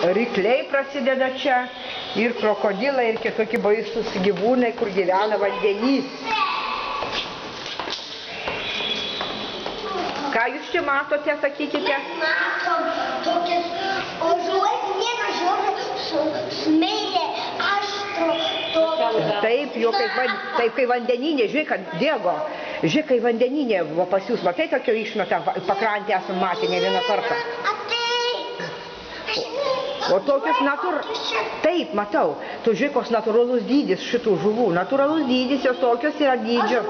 rykliai prasideda čia, ir krokodilai, ir kitokie baisūs gyvūnai, kur gyvena vandenį. Ką jūs čia matote, sakykite? Matom tokias, o žuvis nėra žuvis, smeilė, aštro, tokia. Taip, jo taip kai vandeninė, žiūrėk, kad dėgo. Žiūrėk, kai vandeninė buvo pas jūs, matai tokio išmetą pakrantę esam matę ne vieną kartą. O tokius Taip, matau. Tu žiūrėk, koks natūralus dydis šitų žuvų. Natūralus dydis, jos tokios yra dydžio.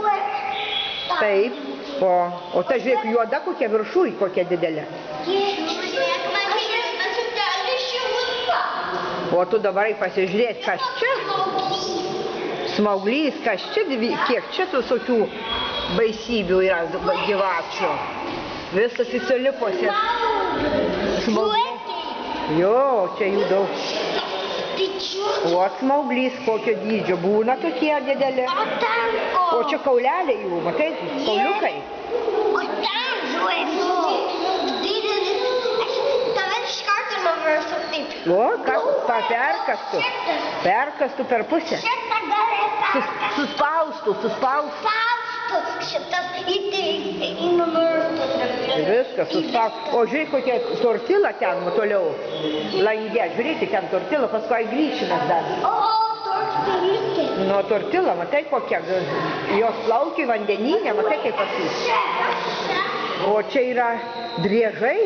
Taip. O ta žiūrėk, juoda kokia viršui, kokia didelė. O tu dabar pasižiūrėk, kas čia? Smauglys, kas čia, kiek čia visokių baisybių yra gyvačių. Visas įsilipusi. Jo, čia jų daug. O smauglys kokio dydžio, būna tokie dideli. O čia kauleliai jų, matai, kauliukai. O ten žuvis, didelis, aš tave iš karto nuversiu taip. O, perkastų. Perkastų per pusę. Šitą gerai perkastų. Suspaustų. Šitas nuversiu. Viskas, suspaustų. O žiūrėk, kokia tortila ten toliau. Lange, žiūrėkit, ten tortila, paskui grįšimas dar. O, tortilė. Nu, tortila, matai kokia, jos plaukia vandeninė, matai kaip pasys. O čia yra driežai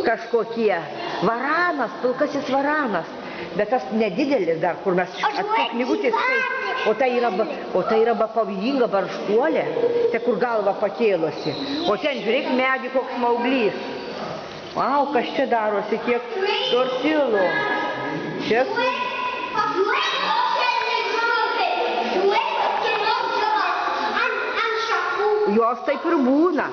kažkokie, varanas, pilkasis varanas, bet tas nedidelis dar, kur mes knygutės skaitom. O tai yra pavojinga barškuolė, tai kur galva pakėlusi. O ten žiūrėk medį koks smauglys. Vau, kas čia darosi, kiek tortilų. Čia jos taip ir būna.